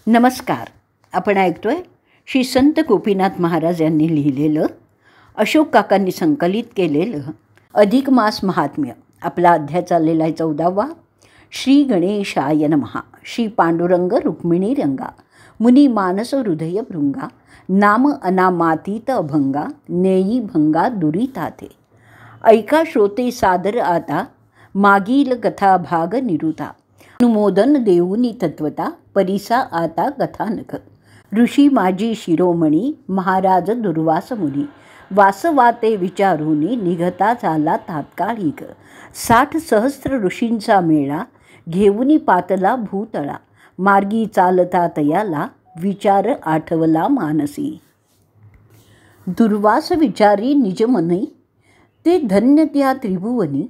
नमस्कार. आपण ऐकतोय श्री संत गोपीनाथ महाराज यांनी लिहिलेलं, अशोक काकांनी संकलित केलेलं अधिक मास महात्म्य. आपला अध्याय चाललेला आहे 14वा. श्री गणेशाय नमः. श्री पांडुरंग रुक्मिणी रंगा, मुनी मानस हृदय भृंगा, नाम अनामातीत अभंगा, नेयी भंगा दुरिताते. ऐका श्रोते सादर आता, मागील कथा भाग निरुता. अनुमोदन देऊनी तत्वता, परिसा आता कथानक. ऋषी माझी शिरोमणी, महाराज दुर्वास मुनी. वासवाते विचारूनी, निघता झाला तात्कालिक. 60 सहस्त्र ऋषींचा मेळा, घेऊनी पातला भूतळा. मार्गी चालता तयाला, विचार आठवला मानसी. दुर्वास विचारी निजमनी, ते धन्य त्या त्रिभुवनी.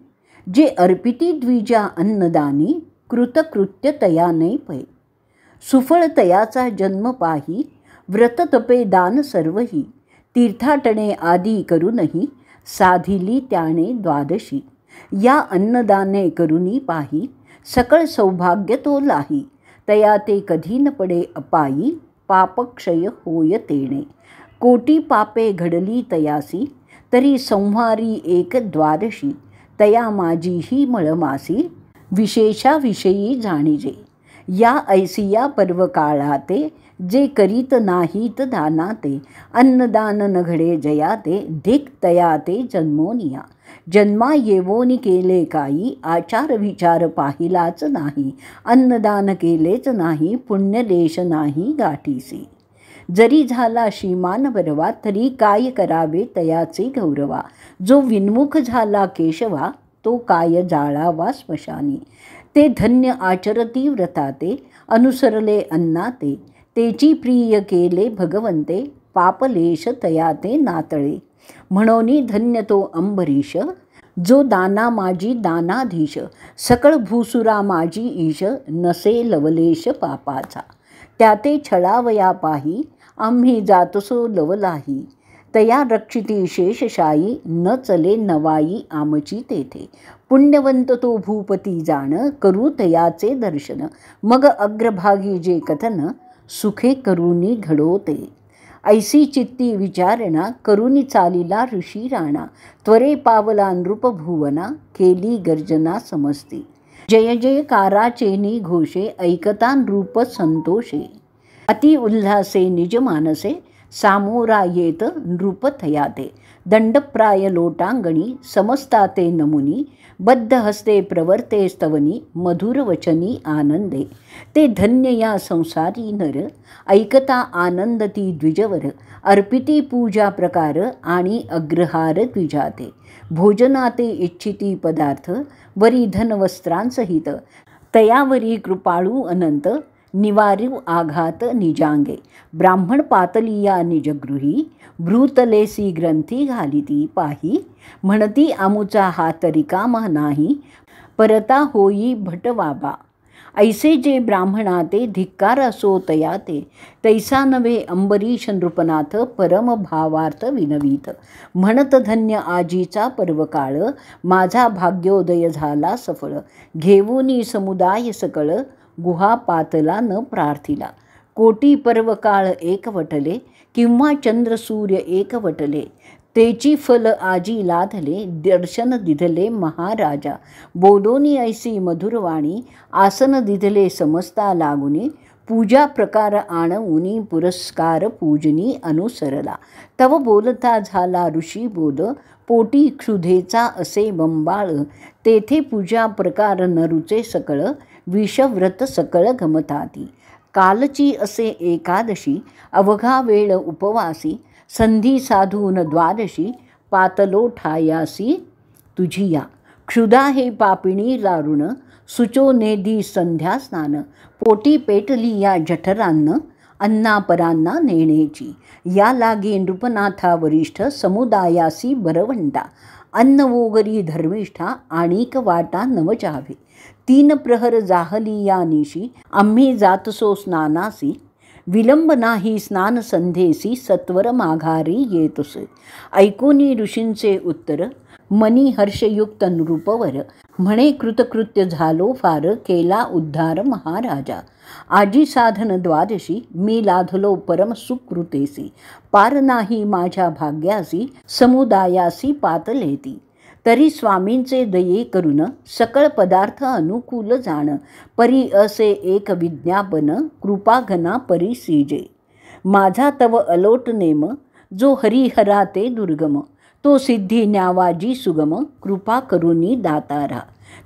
जे अर्पिती द्विजा अन्नदानी, कृतकृत्य तया नै पै. सुफळ तयाचा जन्म पाही, व्रत तपे दान सर्वही. तीर्थाटणे आदी करूनही, साधिली त्याने द्वादशी. या अन्नदाने करुनी पाही, सकळ सौभाग्य तो लाही. तया ते कधी न पडे अपायी, पापक्षय होय तेणे. कोटी पापे घडली तयासी, तरी संहारी एक द्वादशी. तया माझी ही मळमासी, विशेषाविषयी जाणीजे. या ऐसिया पर्वकाळाते, जे करीत नाहीत दानाते. अन्नदान न घडे जयाते, धिक तयाते जन्मोनिया. जन्मा येवोनी केले काही, आचार विचार पाहिलाच नाही. अन्नदान केलेच नाही, पुण्यदेश नाही गाठीसी. जरी झाला श्रीमान बरवा, तरी काय करावे तयाचे गौरवा. जो विन्मुख झाला केशवा, तो काय जाळावा स्मशानी. ते धन्य आचरती व्रताते, अनुसरले अन्नाते. तेची प्रिय केले भगवंते, पापलेश तयाते नातळे. म्हणोनी धन्य तो अंबरीश, जो दाना माझी दानाधीश. सकळ भूसुरा माझी ईश, नसे लवलेश पापाचा. त्याते छळावया पाही, आम्ही जातसो लवलाही. तया रक्षिती शेषशायी, न चले नवाई आमची तेथे. पुण्यवंत तो भूपती जाण, करू तयाचे दर्शन. मग अग्रभागी जे कथन, सुखे करुनी घडोते. ऐसी चित्ती विचारणा, करुनी चालिला ऋषी राणा. त्वरे पावला नृपभुवना, केली गर्जना समस्ती. जय जयकाराचेनी घोषे, ऐकता नृप संतोषे. अति उल्हासे निज मानसे, सामोरा येत नृप थयाते. दंडप्राय लोटांगणी, समस्ताते नमुनी. बद्ध हस्ते प्रवर्ते स्तवनी, मधुर वचनी आनंदे. ते धन्य या संसारी नर, ऐकता आनंदती द्विजवर. अर्पिती पूजा प्रकार, आणि अग्रहार द्विजाते. भोजनाते इच्छिती पदार्थ, वरी धनवस्त्रांसहित. तयावरी कृपाळू अनंत, निवारीव आघात निजांगे. ब्राह्मण पातलिया निजगृही, भ्रूतलेसी ग्रंथी घालिती पाही. म्हणती आमुचा हात रिकामा नाही, परता होई भटवाबा. ऐसे जे ब्राह्मणाते, धिक्कार असो तयाते. तैसा नव्हे अंबरीश नृपनाथ, परम भावार्थ विनवीत. म्हणत धन्य आजीचा पर्वकाळ, माझा भाग्योदय झाला सफळ. घेऊनी समुदाय सकळ, गुहा पातला न प्रार्थिला. कोटी पर्वकाळ एकवटले, किंवा चंद्र सूर्य एकवटले. तेची फल आजी लाधले, दर्शन दिधले महाराजा. बोलोनी ऐसी मधुरवाणी, आसन दिधले समजता लागुनी. पूजा प्रकार आणउनी, पुरस्कार पूजनी अनुसरला. तव बोलता झाला ऋषी बोध, पोटी क्षुधेचा असे बंबाळ. तेथे पूजा प्रकार नरुचे सकळ, विषव्रत सकळ गमताती. कालची असे एकादशी, अवघा वेळ उपवासी. संधी साधून द्वादशी, पातलो ठायासी तुझिया. क्षुधा हे पापिणी दारुण, सुचो नेदी संध्या स्नान. पोटी पेटली या जठरान्न, अन्नापरांना नेणेची. या लागे नृपनाथा वरिष्ठ, समुदायासी बरवंटा. अन्न वोगरी धर्मिष्ठा, आणिक वाटा नवजावे. 3 प्रहर जाहली या निशी, आम्ही जातसो स्नानासी. विलंब नाही स्नान संध्येसी, सत्वर माघारी येतसे. ऐकोनी ऋषींचे उत्तर, मनी हर्षयुक्त नृपवर. म्हणे कृतकृत्य झालो फार, केला उद्धार महाराजा. आजी साधन द्वादशी, मी लाधलो परम सुकृतेसी. पार नाही माझ्या भाग्यासी, समुदायासी पातलेती. तरी स्वामींचे दये करून, सकळ पदार्थ अनुकूल जाण. परी असे एक विज्ञापन, कृपाघना परी सीजे. माझा तव अलोट नेम, जो हरिहरा ते दुर्गम. तो सिद्धी न्यावाजी सुगम, कृपा करुनी दातारा.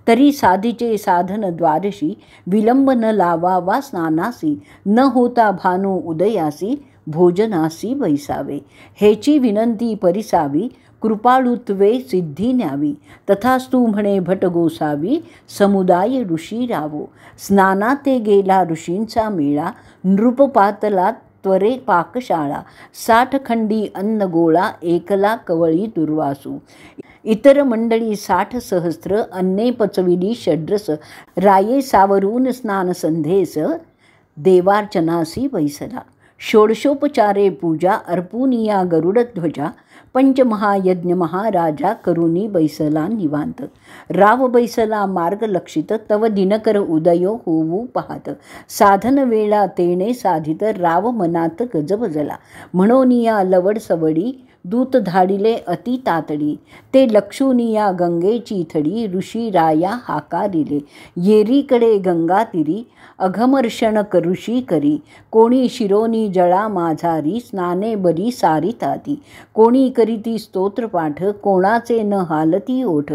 तरी साधीचे साधन द्वादशी, विलंब न लावावा स्नानासी. न होता भानू उदयासी, भोजनासी बैसावे. हेची विनंती परिसावी, कृपाळुत्वे सिद्धी न्यावी. तथास्तु म्हणे भट गोसावी, समुदाय ऋषी रावो. स्नाना ते गेला ऋषींचा मेळा, नृपपातला त्वरे पाकशाळा. 60 खंडी अन्न गोळा, एकला कवळी दुर्वासू. इतर मंडळी 60 सहस्त्र, अन्ने पचविली षड्रस. राये सावरून स्नान संध्येस, देवार्चनासी बैसला. षोडशोपचारे पूजा, अर्पुनिया गरुडध्वजा. पंचमहायज्ञ महाराजा, करुनी बैसला निवांत. राव बैसला मार्ग लक्षित, तव दिनकर उदयो होऊ पाहत. साधन वेळा तेणे साधित, राव मनात गजबजला. म्हणोनिया लवड सवडी, दूत धाडिले अति तातडी. ते लक्षुनिया गंगेची थडी, ऋषी राया हाकारिले. येरीकडे गंगातीरी, अघमर्षण ऋषी करी. कोणी शिरोनी जळा माझारी, स्नाने बरी सारिताती. कोणी करीती स्तोत्रपाठ, कोणाचे न हालती ओठ.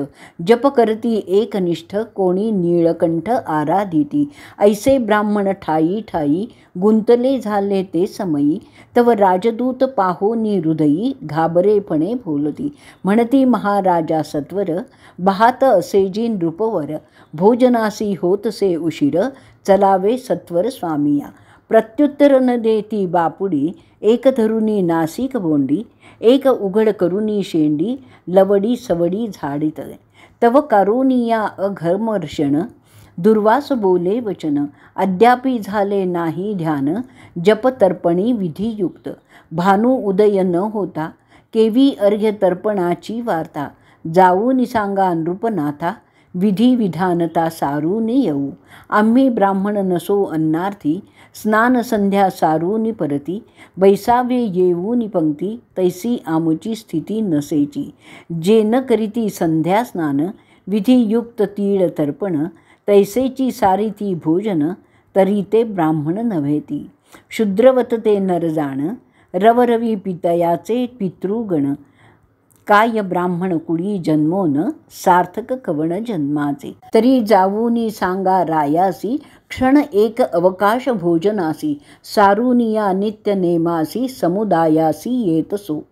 जप करती एकनिष्ठ, कोणी नीळकंठ आराधिती. ऐसे ब्राह्मण ठाई ठाई, गुंतले झाले ते समयी. तव राजदूत पाहोनी हृदयी, घाबरेपणे बोलती. म्हणती महाराजा सत्वर, बहात असेजी नृपवर. भोजनासी होतसे उशीर, चलावे सत्वर स्वामिया. प्रत्युत्तर न देती बापुडी, एक धरुनी नासिक बोंडी. एक उघड करुनी शेंडी, लवडी सवडी झाडीत. तव करुनिया अघमर्षण, दुर्वास बोले वचन. अद्यापि झाले नाही ध्यान, जप तर्पणी विधियुक्त. भानू उदय न होता, केवी अर्घ्य तर्पणाची वार्ता. जाऊन सांगा नृपनाथा, विधी विधानता सारून येऊ. आम्ही ब्राह्मण नसो अन्नार्थी, स्नान संध्या सारून परती. बैसावे येऊन पंक्ती, तैसी आमुची स्थिती नसेची. जे न करीती संध्या स्नान, विधियुक्त तीळ तर्पण. तैसेची सारीती भोजन, तरी ते ब्राह्मण नव्हेती. शूद्रवत ते नरजाण, रवरवी पितयाचे पितृगण. काय ब्राह्मण कुळी जन्मोन, सार्थक कवण जन्माचे. तरी जाऊनी सांगा रायासी, क्षण एक अवकाश भोजनासी. सारुनिया नित्य नेमासी, समुदायासी येतसो.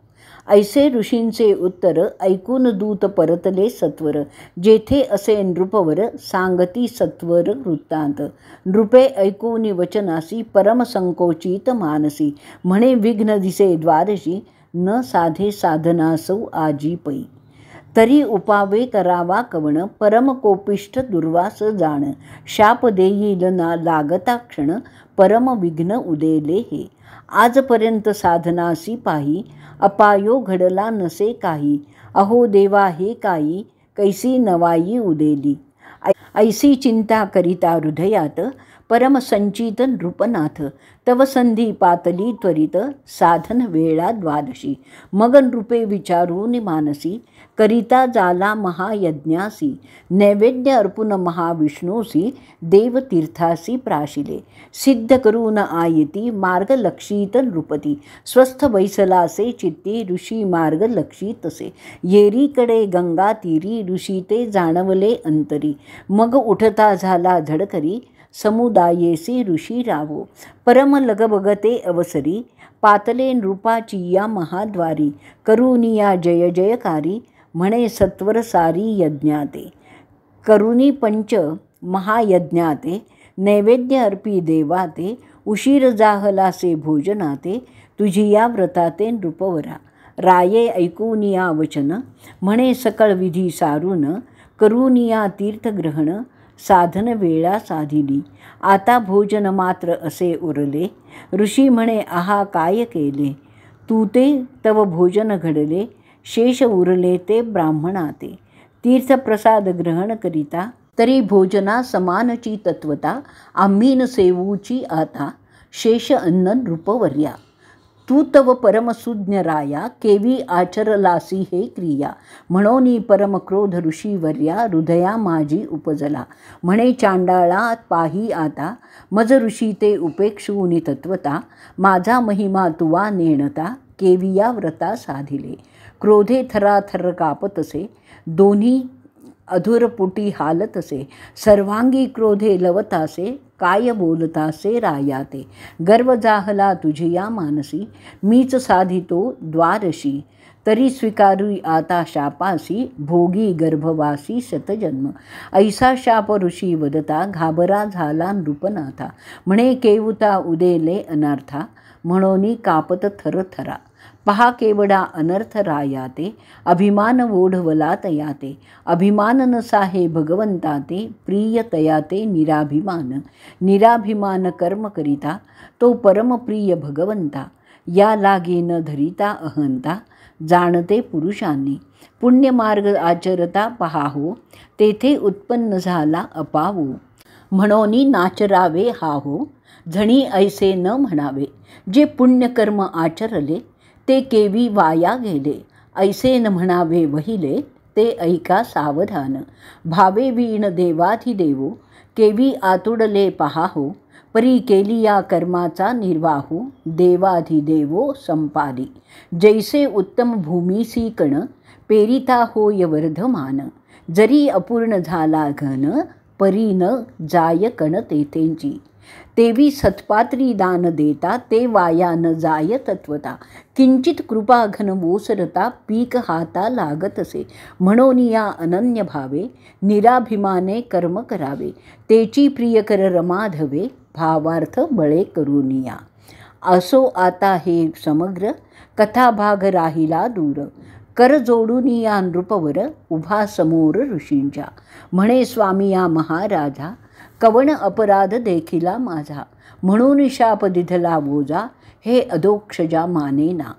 ऐसे ऋषींचे उत्तर ऐकून दूत परतले सत्वर. जेथे असे नृपवर, सांगती सत्वर वृत्तांत. नृपे ऐकून वचनासी, परमसंकोचित मानसी. म्हणे विघ्न दिसे द्वादशी, न साधे साधनासौ आजी पै. तरी उपावे करावा कवण, परम कोपिष्ठ दुर्वास जाण. शाप देईल ना लागता क्षण, परम विघ्न उदेले हे. आजपर्यंत साधनासी पाही, अपायो घडला नसे काही. अहो देवा हे काही, कैसी नवाई उदेली. ऐसी चिंता करिता हृदयात, परम संचित नृपनाथ. तव संधी पातली त्वरित, साधन वेळा द्वादशी. मग नृपे विचारून मानसी, करिता जाला महायज्ञासी. नैवेद्य अर्पुन महाविष्णूसी, देवतीर्थासी प्राशिले. सिद्ध करून आयती, मार्ग लक्षित नृपती. स्वस्थ बैसलासे चित्ती, ऋषी मार्ग लक्षितसे. येरीकडे गंगा तीरी, ऋषी ते जाणवले अंतरी. मग उठता झाला झडकरी, समुदायेसी ऋषी रावो. परम लगबगते अवसरी, पातले नृपाची या महाद्वारी. करुनिया जय जयकारी, म्हणे सत्वर सारी यज्ञाते. करुनी पंच महायज्ञाते, नैवेद्य अर्पी देवाते. उशीर जाहलासे भोजनाते, तुझी या व्रताते नृपवरा. राये ऐकूनिया वचन, म्हणे सकळ विधी सारून. करुनिया तीर्थग्रहण, साधन वेळा साधिली. आता भोजन मात्र असे उरले. ऋषी म्हणे आहा काय केले. तू ते तव भोजन घडले, शेष उरले ते ब्राह्मणाते. तीर्थप्रसाद ग्रहण करिता, तरी भोजना समानची तत्वता, आम्ही न सेवूची आता, शेष अन्न नृपवर्या. तू तव परमसुज्ञ राया, केवी आचरलासी हे क्रिया. म्हणोनी परमक्रोध ऋषीवर्या, हृदया माझी उपजला. म्हणे चांडाळा पाही आता, मज ऋषी ते उपेक्षूनी तत्वता. माझा महिमा तुवा नेणता, केविया व्रता साधिले. क्रोधे थराथर कापतसे, दोन्ही अधुरपुटी हालतसे. सर्वांगी क्रोधे लवतासे, काय बोलतासे रायाते. गर्व जाहला तुझिया मानसी, मीच साधितो द्वारशी. तरी स्वीकारू आता शापासी, भोगी गर्भवासी शतजन्म. ऐसा शाप ऋषी वदता, घाबरा झाला नृपनाथा. म्हणे केवुता उदेले अनर्था, म्हणोनी कापत थरथरा. पहा केवडा अनर्थ रायाते, अभिमान ओढवला तयाते. अभिमान नसा हे भगवंताते, प्रिय तयाते निराभिमान. निराभिमान कर्म करिता, तो परमप्रिय भगवंता. या लागे न धरिता अहंता, जाणते पुरुषांनी. पुण्यमार्ग आचरता पहाहो, तेथे उत्पन्न झाला अपावो. म्हणोनी नाचरावे हाहो, झणी ऐसे न म्हणावे. जे पुण्यकर्म आचरले, ते केवी वाया गेले. ऐसे न म्हणावे वहिले, ते ऐका सावधान. भावे वीण देवाधिदेवो, केवी आतुडले पहाहो. परी केली या कर्माचा निर्वाहो, देवाधिदेवो संपादी. जैसे उत्तम भूमीसी कण, पेरिता होय वर्धमान. जरी अपूर्ण झाला घन, परी न जाय कण तेथेंची. तेवी सत्पात्री दान देता, ते वाया न जाय तत्वता. किंचित कृपा घन ओसरता, पीक हाता लागतसे. म्हणून या अनन्य भावे, निराभिमाने कर्म करावे. तेची प्रियकर रमाधवे, भावार्थ बळे करुनिया. असो आता हे समग्र, कथाभाग राहिला दूर. कर जोडून या नृपवर, उभा समोर ऋषींच्या. म्हणे स्वामी या महाराजा, कवण अपराध देखिला माझा. म्हणून शाप दिधला बोजा, हे अधोक्षजा मानेना.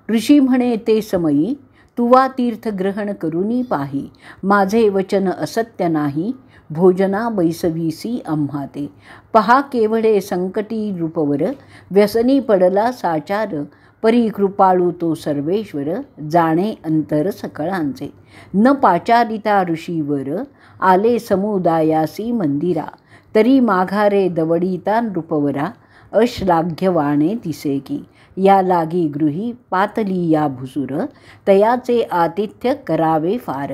ऋषी म्हणे ते समयी, तुवा तीर्थ ग्रहण करुनी पाही. माझे वचन असत्य नाही, भोजना बैसवीसी आम्हा ते. पहा केवढे संकटी रूपवर, व्यसनी पडला साचार. परी कृपाळू तो सर्वेश्वर, जाणे अंतर सकळांचे. न पाचारिता ऋषीवर, आले समुदायासी मंदिरा. तरी माघारे दवडिता नृपवरा, अश्लाघ्यवाणे दिसे की. या लागी गृही पातली या भुसुर, तयाचे आतिथ्य करावे फार.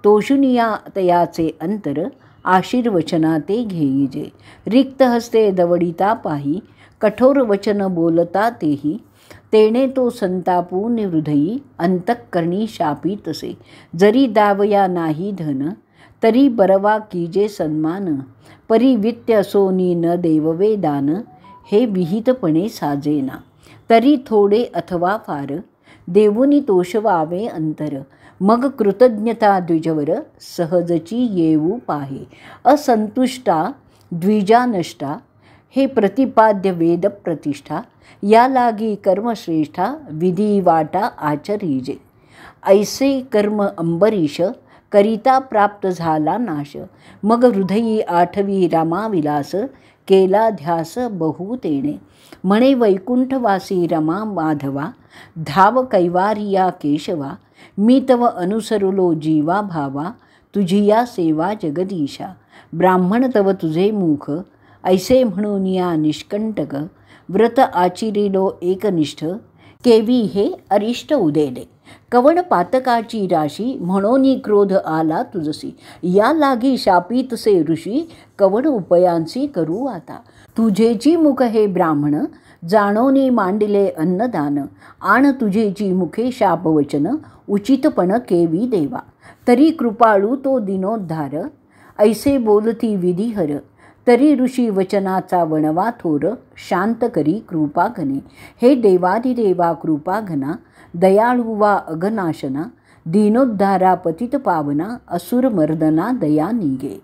तोषुनिया तयाचे अंतर, आशीर्वचना ते घेईजे. रिक्त हस्ते दवडिता पाही, कठोर वचन बोलता तेही. तेणे तो संतापून हृदयी, अंतःकरणी शापी तसे. जरी दावया नाही धन, तरी बरवा कीजे सन्मान. परी वित्त असोनी न देववे दान, हे विहितपणे साजेना. तरी थोडे अथवा फार, देवुनी तोषवावे अंतर. मग कृतज्ञता द्विजवर, सहजची येऊ पाहे. असंतुष्टा द्विजा नष्टा, हे प्रतिपाद्य वेद प्रतिष्ठा. या लागी कर्मश्रेष्ठा, विधी वाटा आचरीजे. ऐसे कर्म अंबरीश, करिता प्राप्त झाला नाश. मग हृदयी आठवी रामाविलास, केला ध्यास बहु तेणे. म्हणे वैकुंठवासी रमा माधवा, धाव कैवारिया केशवा. मी तव अनुसरुलो जीवा भावा, तुझिया सेवा जगदीशा. ब्राह्मण तव तुझे मुख, ऐसे म्हणून या निष्कंटक. व्रत आचिरिलो एकनिष्ठ, केवी हे अरिष्ट उदेले. कवण पातकाची राशी, म्हणोनी क्रोध आला तुझसी. या लागी शापितसे ऋषी, कवण उपयांसी करू आता. तुझेची मुख हे ब्राह्मण, जाणोनी मांडिले अन्नदान. आण तुझेची मुखे शापवचन, उचितपण केवी देवा. तरी कृपाळू तो दिनोद्धार, ऐसे बोलती विधिहर. तरी ऋषी वचनाचा वणवा थोर, शांत करी कृपा घने. हे देवाधिदेवा कृपा घना, दयाळू वा अघनाशना. दीनोद्धारा पतित पावना, असुर मर्दना दया निगे.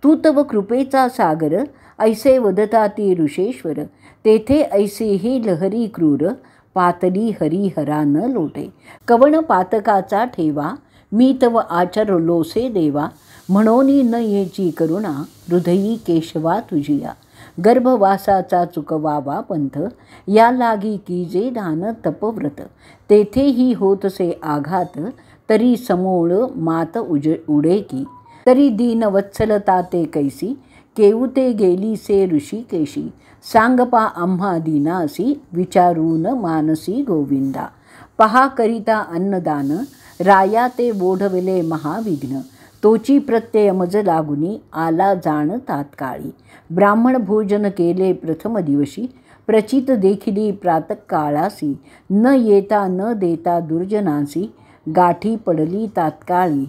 तू तव कृपेचा सागर, ऐसे वदता ती ऋषेश्वर. तेथे ऐसे ही लहरी क्रूर, पातली हरिहरा न लोटे. कवण पातकाचा ठेवा, मी तव आचरलोसे देवा, म्हणोनी न येची करुणा, हृदयी केशवा तुझिया. गर्भवासाचा चुकवावा पंथ, या लागी कीजे दान तपव्रत. तेथेही होतसे आघात, तरी समोळ मात उडे की. तरी दीनवत्सलता ते कैसी, केऊते गेली से ऋषिकेशी. सांगपा आम्हा दीनासी, विचारून मानसी गोविंदा. पहा करिता अन्नदान, राया ते बोढविले महाविघ्न. तोची प्रत्यय मज लागुनी, आला जाण तात्काळी. ब्राह्मण भोजन केले प्रथम दिवशी, प्रचित देखिली प्रातःकाळासी. न येता न देता दुर्जनासी, गाठी पडली तात्काळी.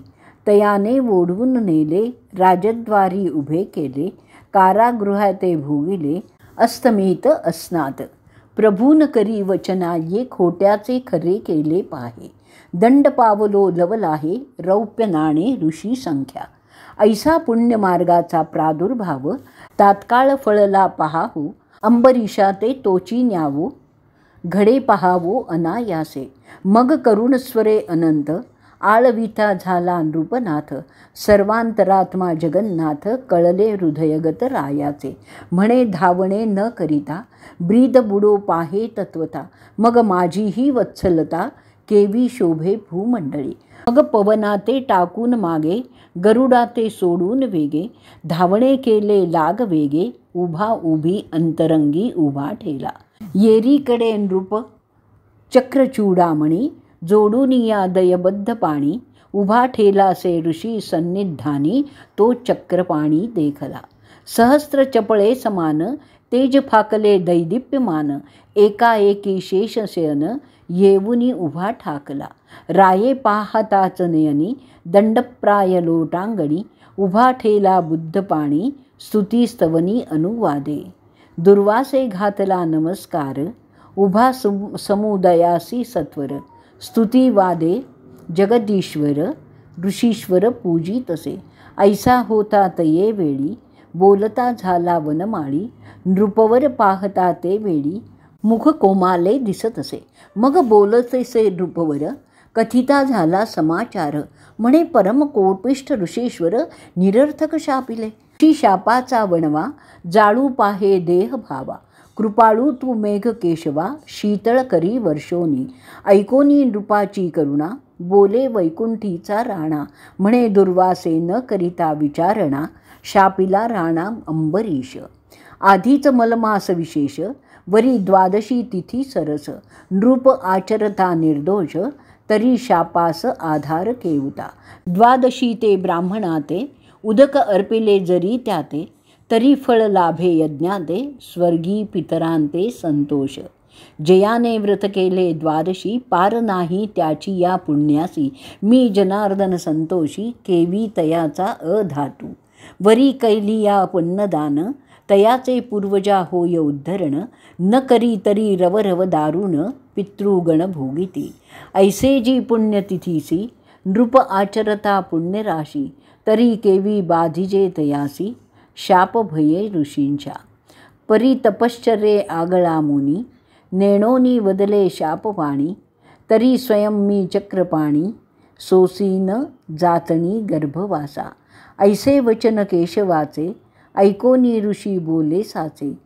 तयाने ओढवून नेले, राजद्वारी उभे केले. कारागृहात ते भोगिले, अस्तमित अस्नात. प्रभून करी वचना, ये खोट्याचे खरे केले पाहे. दंड पावलो लवलाहे, रौप्य नाणे ऋषी संख्या. ऐसा पुण्यमार्गाचा प्रादुर्भाव, तात्काळ फळला पहावो. अंबरीशा ते तोची न्यावो, घडे पहावो अनायासे. मग करुण स्वरे अनंत, आळविता झाला नृपनाथ. सर्वांतरात्मा जगन्नाथ, कळले हृदयगत रायाचे. म्हणे धावणे न करिता, ब्रीद बुडो पाहे तत्वता. मग माझीही वत्सलता, केवी शोभे भूमंडळी. मग पवनाते टाकून मागे, गरुडाते सोडून वेगे. धावणे केले लाग वेगे, उभा उभी अंतरंगी उभा ठेला. येरीकडे नृप चक्रचूडामणी, जोडून या दयबद्ध पाणी. उभा ठेलासे ऋषी सन्निधानी, तो चक्रपाणी देखला. सहस्त्र चपळे समान, तेज फाकले दैदिप्यमान. एकाएकी शेषशयन, येऊनी उभा ठाकला. राये पाहताच नयनी, दंडप्राय लोटांगणी. उभा ठेला बुद्धपाणी, स्तुतीस्तवनी अनुवादे. दुर्वासे घातला नमस्कार, उभा समुदयासी सत्वर. स्तुतिवादे जगदीश्वर, ऋषीश्वर पूजितसे. ऐसा होता तये वेळी, बोलता झाला वनमाळी. नृपवर पाहता ते वेळी, मुख कोमाले दिसतसे. मग बोलतेसे नृपवर, कथिता झाला समाचार. म्हणे परम कोपिष्ठ ऋषीश्वर, निरर्थक शापिले. ऋषी शापाचा वणवा, जाळू पाहे देह भावा. कृपाळू तू मेघ केशवा, शीतळ करी वर्षोनी. ऐकोनी नृपाची करुणा, बोले वैकुंठीचा राणा. म्हणे दुर्वासे न करिता विचारणा, शापिला राणा अंबरीश. आधीच मलमास विशेष, वरी द्वादशी तिथी सरस. नृप आचरता निर्दोष, तरी शापास आधार केवता. द्वादशी ते ब्राह्मणाते, उदक अर्पिले जरी त्याते. तरी फळ लाभे यज्ञाते, स्वर्गी पितरांते संतोष. जयाने व्रत केले द्वादशी, पार नाही त्याची या पुण्यासी. मी जनार्दन संतोषी, केवी तयाचा अधातू. वरी कैली या पुण्यदान, तयाचे पूर्वजा होय उद्धरण. न करी तरी रवरव दारुण, पितृगण भोगिती. ऐसे जी पुण्यतिथीसी, नृप आचरता पुण्यराशी. तरी केवी बाधिजे तयासी, शाप भये ऋषींच्या. परी तपश्चर्ये आगळा मुनी, नेणोनी वदले शापवाणी. तरी स्वयं मी चक्रपाणी, सोसीन जातणी गर्भवासा. ऐसे वचन केशवाचे, ऐकोनी ऋषी बोले साचे.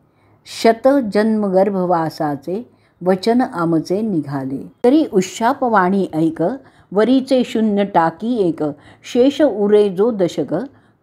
शत जन्म गर्भवासाचे, वचन आमचे निघाले. तरी उशापवाणी ऐक, वरीचे शून्य टाकी एक. शेष उरे जो दशक,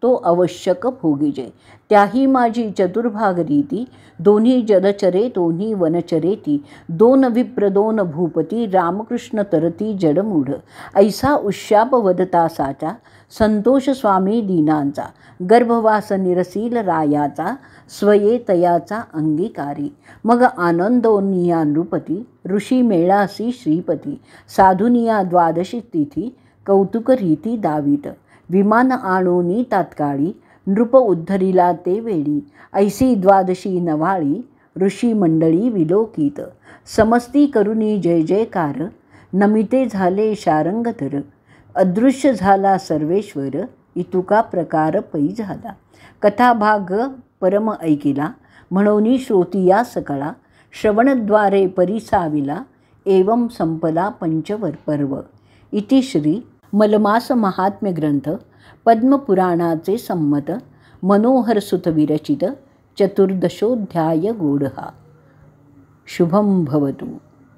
तो आवश्यक भोगिजे. त्याही माझी चतुर्भाग रीती, दोन्ही जलचरे दोन्ही वनचरेती. दोन विप्र दोन भूपती, रामकृष्ण तरती जडमूढ. ऐसा उशाप वदता साचा, संतोष स्वामी दीनांचा. गर्भवास निरसील रायाचा, स्वये तयाचा अंगीकारी. मग आनंदोनिया नृपती, ऋषी मेळासी श्रीपती. साधुनिया द्वादशी तिथी, कौतुक रीती दावीत. विमान आणोनी तात्काळी, नृप उद्धरिला ते वेळी. ऐसी द्वादशी नवाळी, ऋषी मंडळी विलोकित. समस्ती करुनी जय जयकार, नमिते झाले शारंगधर. अदृश्य झाला सर्वेश्वर, इतुका प्रकार पै झाला. कथाभाग परम ऐकिला, म्हणोनी श्रोतिया सकळा. श्रवणद्वारे परिसाविला, एवं संपला पंचवर पर्व. इति श्री मलमास महात्म्य ग्रंथ पद्मपुराणाचे संमत मनोहर सुत विरचित चतुर्दशोध्याय गूढः शुभं भवतु।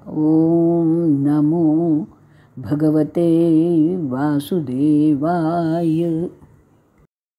ओम नमो भगवते वासुदेवाय।